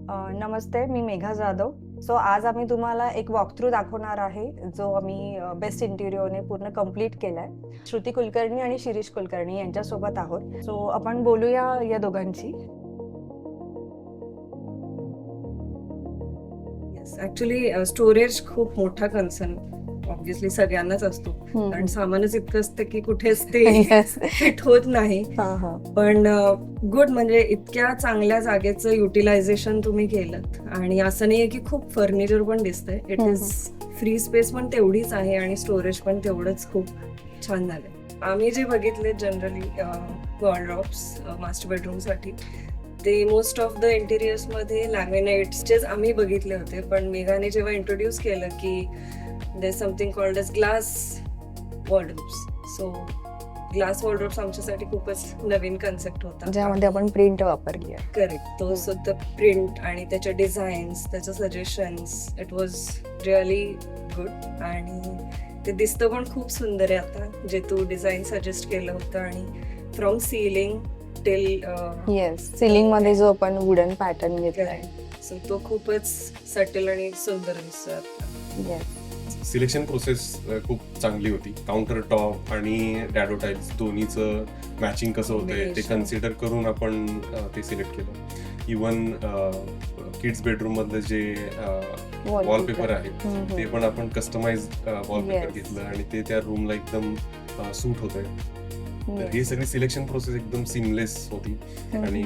नमस्ते, मी मेघा जाधव. आज आम्ही तुम्हाला एक वॉकथ्रू दाखवणार आहे, जो आम्ही बेस्ट इंटिरियरने पूर्ण कंप्लीट केलाय. श्रुती कुलकर्णी आणि शिरीष कुलकर्णी यांच्यासोबत आहोत. आपण बोलूया या दोघांची. ऍक्च्युली स्टोरेज खूप मोठा कन्सर्न ऑब्व्हियसली सगळ्यांनाच असतो, कारण सामानच इतकं असतं की कुठेच ते फिट होत नाही. पण गुड, म्हणजे इतक्या चांगल्या जागेचं युटिलायझेशन तुम्ही केलं. आणि असं नाहीये की खूप फर्निचर पण दिसतंय. इट इज फ्री स्पेस पण तेवढीच आहे आणि स्टोरेज पण तेवढंच खूप छान झालंय. आम्ही जे बघितले जनरली वॉलड्रॉप्स मास्टर बेडरूम साठी, ते मोस्ट ऑफ द इंटिरियर्स मध्ये लॅमिनेट्सचेच आम्ही बघितले होते. पण मेघाने जेव्हा इंट्रोड्यूस केलं की there is something called as glass waldrops, so glass waldrops आमच्यासाठी खूपच नवीन कन्सेप्ट होता, ज्यामध्ये आपण प्रिंट वापरली आहे. करेक्ट. तो सुद्धा प्रिंट आणि त्याचे डिझाईन्स, त्याचे suggestions, it was really good. आणि ते दिसतं पण खूप सुंदर आहे आता, जे तू डिझाईन सजेस्ट केलं होतं. आणि from ceiling till yes, ceiling मध्ये जो आपण वुडन पॅटर्न घेतलाय, सो तो खूपच सटल आणि सुंदर दिसतो. येस. सिलेक्शन प्रोसेस खूप चांगली होती. काउंटर टॉप आणि डॅडो टाईल्स दोन्हीचं मॅचिंग कसं होतंय ते कन्सिडर करून आपण ते सिलेक्ट केलं. इवन किड्स बेडरूम मधलं जे वॉलपेपर आहे ते पण आपण कस्टमाइज वॉलपेपर घेतलं आणि ते त्या रूमला एकदम सूट होतंय. तर ही सगळी सिलेक्शन प्रोसेस एकदम सिमलेस होती आणि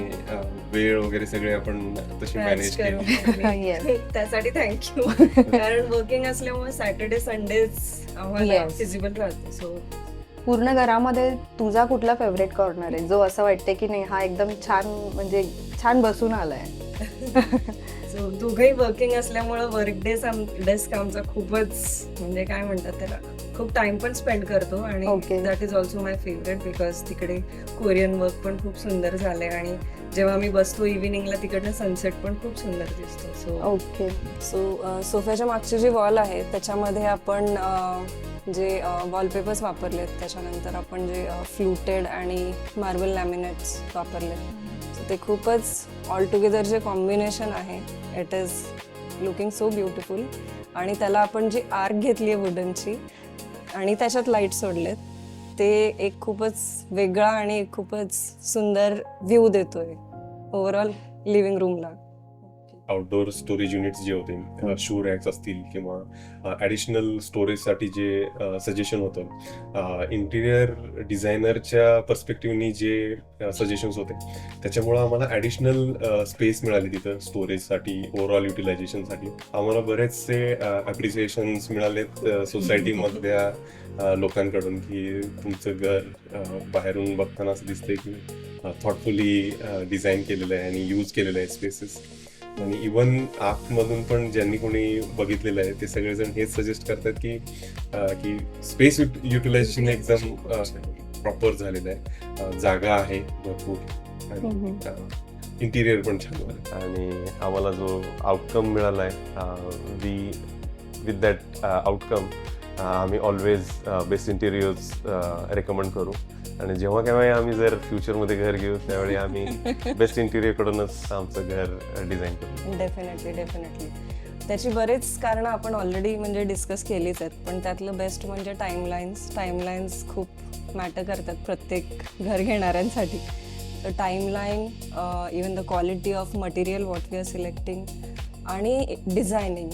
वेळ वगैरे सगळे आपण तशी मॅनेज केली. त्यासाठी थँक्यू. कारण वर्किंग असल्यामुळे सॅटर्डे संडेज आम्हाला फिजिबल राहते. सो पूर्ण घरामध्ये तुझा कुठला फेवरेट कॉर्नर आहे, जो असं वाटते की नाही हा एकदम छान, म्हणजे छान बसून आलाय? सो दोघंही वर्किंग असल्यामुळे वर्क डेस्क आमचा खूपच, म्हणजे काय म्हणतात त्याला, खूप टाइम पण स्पेंड करतो. आणि that is also my favourite, because तिकडे कोरियन वर्क पण खूप सुंदर झालंय. आणि जेव्हा आम्ही बसतो इव्हिनिंगला तिकडनं सनसेट पण खूप सुंदर दिसतो. सो सोफ्याच्या मागची जी वॉल आहे त्याच्यामध्ये आपण जे वॉलपेपर्स वापरलेत, त्याच्यानंतर आपण जे फ्लुटेड आणि मार्बल लॅमिनेट्स वापरलेत, ते खूपच ऑल टुगेदर जे कॉम्बिनेशन आहे, it is looking so beautiful. आणि त्याला आपण जी आर्क घेतली आहे वुडनची आणि त्याच्यात लाईट सोडलेत, ते एक खूपच वेगळा आणि खूपच सुंदर व्ह्यू देतोय ओव्हरऑल लिव्हिंग रूमला. आउटडोर स्टोरेज युनिट्स जे होते, शू रॅक्स असतील किंवा ॲडिशनल स्टोरेजसाठी जे सजेशन होतं, इंटिरियर डिझायनरच्या पर्स्पेक्टिव्हनी जे सजेशन्स होते, त्याच्यामुळं आम्हाला ॲडिशनल स्पेस मिळाली तिथं स्टोरेजसाठी, ओव्हरऑल युटिलायझेशनसाठी. आम्हाला बरेचसे ॲप्रिसिएशन्स मिळालेत सोसायटीमधल्या लोकांकडून की तुमचं घर बाहेरून बघताना असं दिसतंय की थॉटफुली डिझाईन केलेलं आहे आणि यूज केलेलं आहे स्पेसेस. आणि इवन आतमधून पण ज्यांनी कोणी बघितलेलं आहे ते सगळेजण हेच सजेस्ट करतात की स्पेस युटिलायझेशन एकदम प्रॉपर झालेलं आहे, जागा आहे भरपूर आणि इंटिरियर पण छान झालं. आणि आम्हाला जो आउटकम मिळाला आहे, विथ दॅट आउटकम आम्ही ऑलवेज बेस्ट इंटिरियर्स रेकमेंड करू. आणि जेव्हा केव्हा आम्ही जर फ्युचरमध्ये घर घेऊ त्यावेळी आम्ही बेस्ट इंटिरियरकडूनच आमचं घर डिझाईन करू. डेफिनेटली त्याची बरेच कारणं आपण ऑलरेडी म्हणजे डिस्कस केलीच आहेत. पण त्यातलं बेस्ट म्हणजे टाईमलाईन्स खूप मॅटर करतात प्रत्येक घर घेणाऱ्यांसाठी. तर timeline, even the quality of material what we are selecting आणि डिझायनिंग,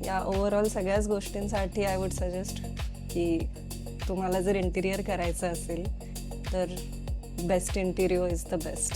या ओव्हरऑल सगळ्याच गोष्टींसाठी आय वुड सजेस्ट की तुम्हाला जर इंटिरियर करायचं असेल तर best interior is the best.